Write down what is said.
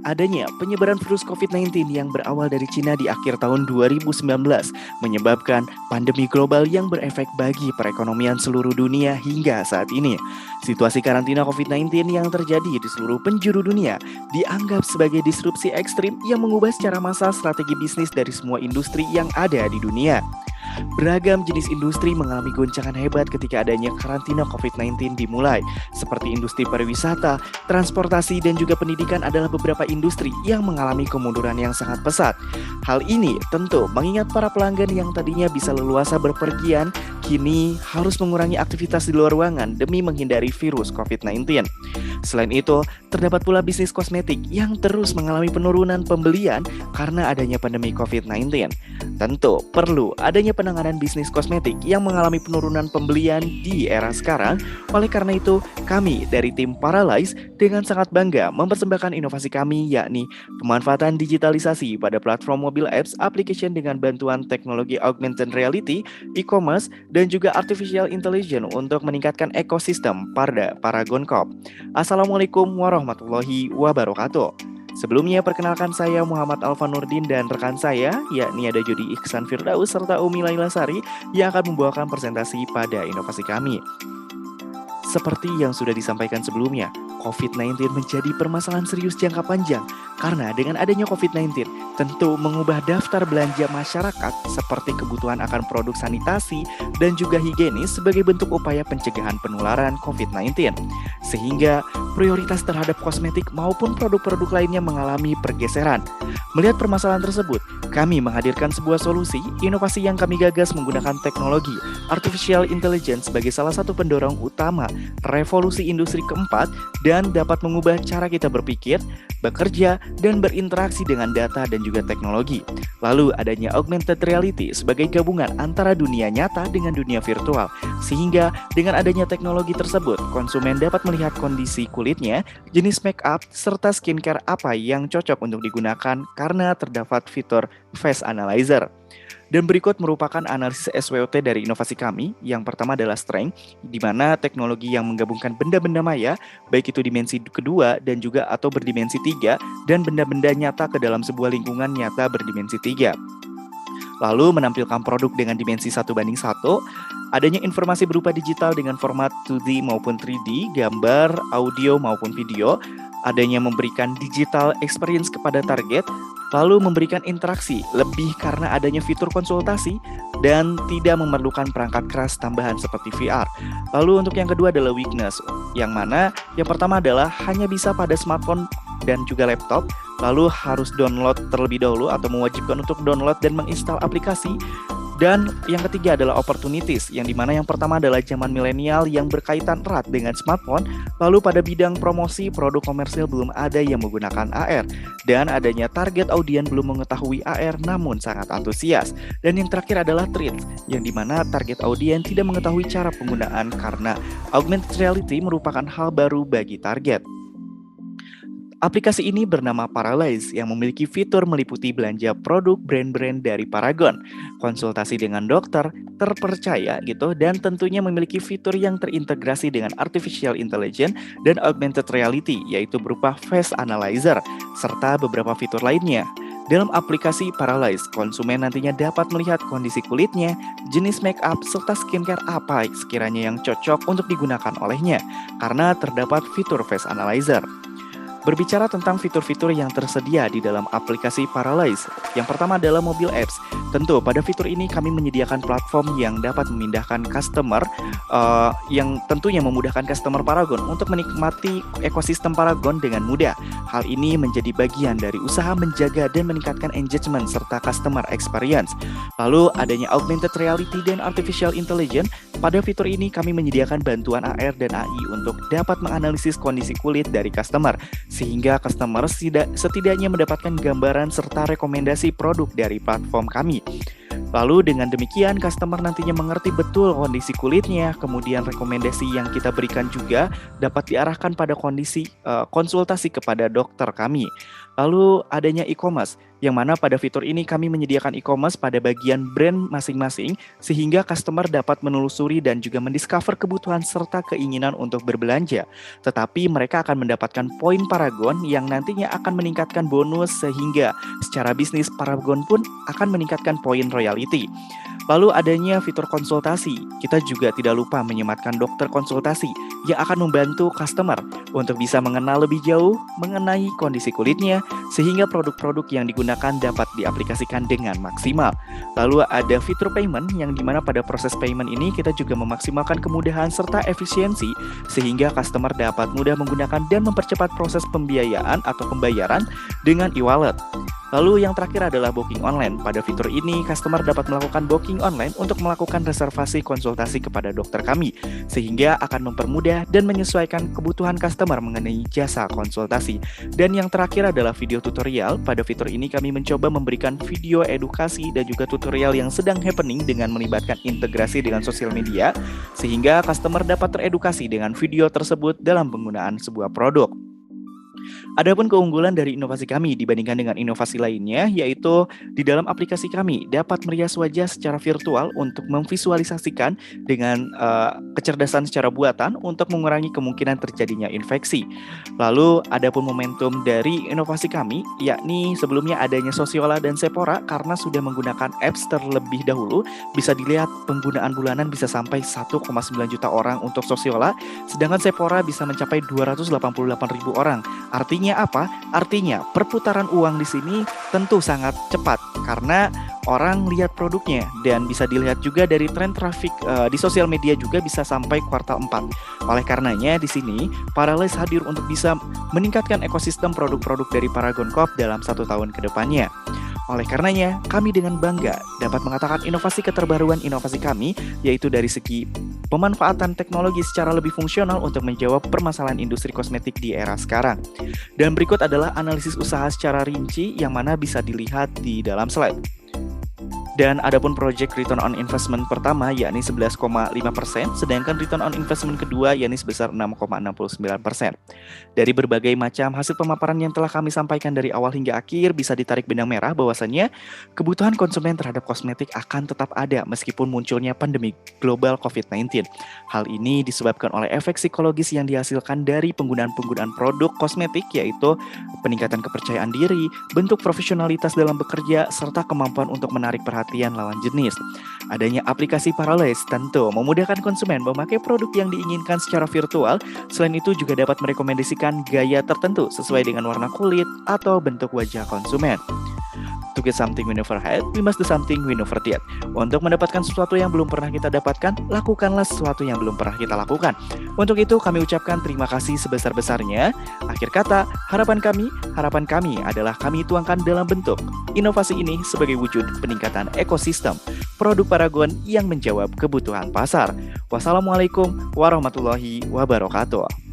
adanya penyebaran virus COVID-19 yang berawal dari Cina di akhir tahun 2019 menyebabkan pandemi global yang berefek bagi perekonomian seluruh dunia hingga saat ini. Situasi karantina COVID-19 yang terjadi di seluruh penjuru dunia dianggap sebagai disrupsi ekstrim yang mengubah secara massal strategi bisnis dari semua industri yang ada di dunia. Beragam jenis industri mengalami goncangan hebat ketika adanya karantina COVID-19 dimulai, seperti industri pariwisata, transportasi, dan juga pendidikan adalah beberapa industri yang mengalami kemunduran yang sangat pesat. Hal ini tentu mengingat para pelanggan yang tadinya bisa leluasa berpergian, kini harus mengurangi aktivitas di luar ruangan demi menghindari virus COVID-19. Selain itu, terdapat pula bisnis kosmetik yang terus mengalami penurunan pembelian karena adanya pandemi COVID-19. Tentu perlu adanya penanganan bisnis kosmetik yang mengalami penurunan pembelian di era sekarang. Oleh karena itu, kami dari tim Paralyze dengan sangat bangga mempersembahkan inovasi kami, yakni pemanfaatan digitalisasi pada platform mobile apps, application dengan bantuan teknologi augmented reality, e-commerce, dan juga artificial intelligence untuk meningkatkan ekosistem pada Paragon Corp. Assalamualaikum warahmatullahi wabarakatuh. Sebelumnya perkenalkan saya Muhammad Alfanurdin dan rekan saya yakni ada Jody Iksan Firdaus serta Umi Laila Sari yang akan membawakan presentasi pada inovasi kami. Seperti yang sudah disampaikan sebelumnya, COVID-19 menjadi permasalahan serius jangka panjang karena dengan adanya COVID-19 tentu mengubah daftar belanja masyarakat seperti kebutuhan akan produk sanitasi dan juga higienis sebagai bentuk upaya pencegahan penularan COVID-19. Sehingga prioritas terhadap kosmetik maupun produk-produk lainnya mengalami pergeseran. Melihat permasalahan tersebut, kami menghadirkan sebuah solusi inovasi yang kami gagas menggunakan teknologi artificial intelligence sebagai salah satu pendorong utama revolusi industri keempat dan dapat mengubah cara kita berpikir, bekerja, dan berinteraksi dengan data dan juga teknologi. Lalu adanya augmented reality sebagai gabungan antara dunia nyata dengan dunia virtual, sehingga dengan adanya teknologi tersebut, konsumen dapat melihat kondisi kulitnya, jenis make up, serta skincare apa yang cocok untuk digunakan karena terdapat fitur face analyzer. Dan berikut merupakan analisis SWOT dari inovasi kami. Yang pertama adalah strength, di mana teknologi yang menggabungkan benda-benda maya, baik itu dimensi kedua dan juga atau berdimensi 3, dan benda-benda nyata ke dalam sebuah lingkungan nyata berdimensi 3. Lalu menampilkan produk dengan dimensi 1:1, adanya informasi berupa digital dengan format 2D maupun 3D, gambar, audio maupun video, adanya memberikan digital experience kepada target, lalu memberikan interaksi lebih karena adanya fitur konsultasi dan tidak memerlukan perangkat keras tambahan seperti VR. Lalu untuk yang kedua adalah weakness, yang mana yang pertama adalah hanya bisa pada smartphone dan juga laptop, lalu harus download terlebih dahulu atau mewajibkan untuk download dan menginstal aplikasi. Dan yang ketiga adalah opportunities, yang dimana yang pertama adalah zaman milenial yang berkaitan erat dengan smartphone, lalu pada bidang promosi produk komersil belum ada yang menggunakan AR, dan adanya target audiens belum mengetahui AR namun sangat antusias. Dan yang terakhir adalah threats, yang dimana target audiens tidak mengetahui cara penggunaan karena augmented reality merupakan hal baru bagi target. Aplikasi ini bernama Paralyze yang memiliki fitur meliputi belanja produk brand-brand dari Paragon, konsultasi dengan dokter terpercaya gitu, dan tentunya memiliki fitur yang terintegrasi dengan artificial intelligence dan augmented reality, yaitu berupa face analyzer serta beberapa fitur lainnya. Dalam aplikasi Paralyze, konsumen nantinya dapat melihat kondisi kulitnya, jenis make up, serta skincare apa sekiranya yang cocok untuk digunakan olehnya karena terdapat fitur face analyzer. Berbicara tentang fitur-fitur yang tersedia di dalam aplikasi Paralyze, yang pertama adalah mobile apps. Tentu pada fitur ini kami menyediakan platform yang dapat memindahkan customer, yang tentunya memudahkan customer Paragon untuk menikmati ekosistem Paragon dengan mudah. Hal ini menjadi bagian dari usaha menjaga dan meningkatkan engagement serta customer experience. Lalu adanya augmented reality dan artificial intelligence. Pada fitur ini kami menyediakan bantuan AR dan AI untuk dapat menganalisis kondisi kulit dari customer, sehingga customer setidaknya mendapatkan gambaran serta rekomendasi produk dari platform kami. Lalu dengan demikian customer nantinya mengerti betul kondisi kulitnya, kemudian rekomendasi yang kita berikan juga dapat diarahkan pada kondisi konsultasi kepada dokter kami. Lalu adanya e-commerce, yang mana pada fitur ini kami menyediakan e-commerce pada bagian brand masing-masing sehingga customer dapat menelusuri dan juga mendiscover kebutuhan serta keinginan untuk berbelanja. Tetapi mereka akan mendapatkan poin Paragon yang nantinya akan meningkatkan bonus sehingga secara bisnis Paragon pun akan meningkatkan poin royalty. Lalu adanya fitur konsultasi, kita juga tidak lupa menyematkan dokter konsultasi yang akan membantu customer untuk bisa mengenal lebih jauh mengenai kondisi kulitnya sehingga produk-produk yang digunakan dapat diaplikasikan dengan maksimal. Lalu ada fitur payment yang dimana pada proses payment ini kita juga memaksimalkan kemudahan serta efisiensi sehingga customer dapat mudah menggunakan dan mempercepat proses pembiayaan atau pembayaran dengan e-wallet. Lalu yang terakhir adalah booking online. Pada fitur ini, customer dapat melakukan booking online untuk melakukan reservasi konsultasi kepada dokter kami, sehingga akan mempermudah dan menyesuaikan kebutuhan customer mengenai jasa konsultasi. Dan yang terakhir adalah video tutorial. Pada fitur ini kami mencoba memberikan video edukasi dan juga tutorial yang sedang happening dengan melibatkan integrasi dengan sosial media, sehingga customer dapat teredukasi dengan video tersebut dalam penggunaan sebuah produk. Adapun keunggulan dari inovasi kami dibandingkan dengan inovasi lainnya, yaitu di dalam aplikasi kami dapat merias wajah secara virtual untuk memvisualisasikan dengan kecerdasan secara buatan untuk mengurangi kemungkinan terjadinya infeksi. Lalu adapun momentum dari inovasi kami, yakni sebelumnya adanya Sosiola dan Sephora karena sudah menggunakan apps terlebih dahulu, bisa dilihat penggunaan bulanan bisa sampai 1,9 juta orang untuk Sosiola, sedangkan Sephora bisa mencapai 288.000 orang. Artinya apa? Artinya perputaran uang di sini tentu sangat cepat karena orang lihat produknya dan bisa dilihat juga dari tren traffic di sosial media juga bisa sampai kuartal 4. Oleh karenanya di sini Paralys hadir untuk bisa meningkatkan ekosistem produk-produk dari Paragon Coop dalam 1 tahun ke depannya. Oleh karenanya, kami dengan bangga dapat mengatakan inovasi keterbaruan inovasi kami, yaitu dari segi pemanfaatan teknologi secara lebih fungsional untuk menjawab permasalahan industri kosmetik di era sekarang. Dan berikut adalah analisis usaha secara rinci yang mana bisa dilihat di dalam slide. Dan adapun project return on investment pertama yakni 11,5%, sedangkan return on investment kedua yakni sebesar 6,69%. Dari berbagai macam hasil pemaparan yang telah kami sampaikan dari awal hingga akhir, bisa ditarik benang merah bahwasannya kebutuhan konsumen terhadap kosmetik akan tetap ada meskipun munculnya pandemi global COVID-19. Hal ini disebabkan oleh efek psikologis yang dihasilkan dari penggunaan produk kosmetik, yaitu peningkatan kepercayaan diri, bentuk profesionalitas dalam bekerja, serta kemampuan untuk menarik perhatian lawan jenis. Adanya aplikasi Paralys tentu memudahkan konsumen memakai produk yang diinginkan secara virtual. Selain itu juga dapat merekomendasikan gaya tertentu sesuai dengan warna kulit atau bentuk wajah konsumen. To get something we never had, we must do something we never did. Untuk mendapatkan sesuatu yang belum pernah kita dapatkan, lakukanlah sesuatu yang belum pernah kita lakukan. Untuk itu kami ucapkan terima kasih sebesar-besarnya. Akhir kata, harapan kami adalah kami tuangkan dalam bentuk inovasi ini sebagai wujud peningkatan ekosistem produk Paragon yang menjawab kebutuhan pasar. Wassalamualaikum warahmatullahi wabarakatuh.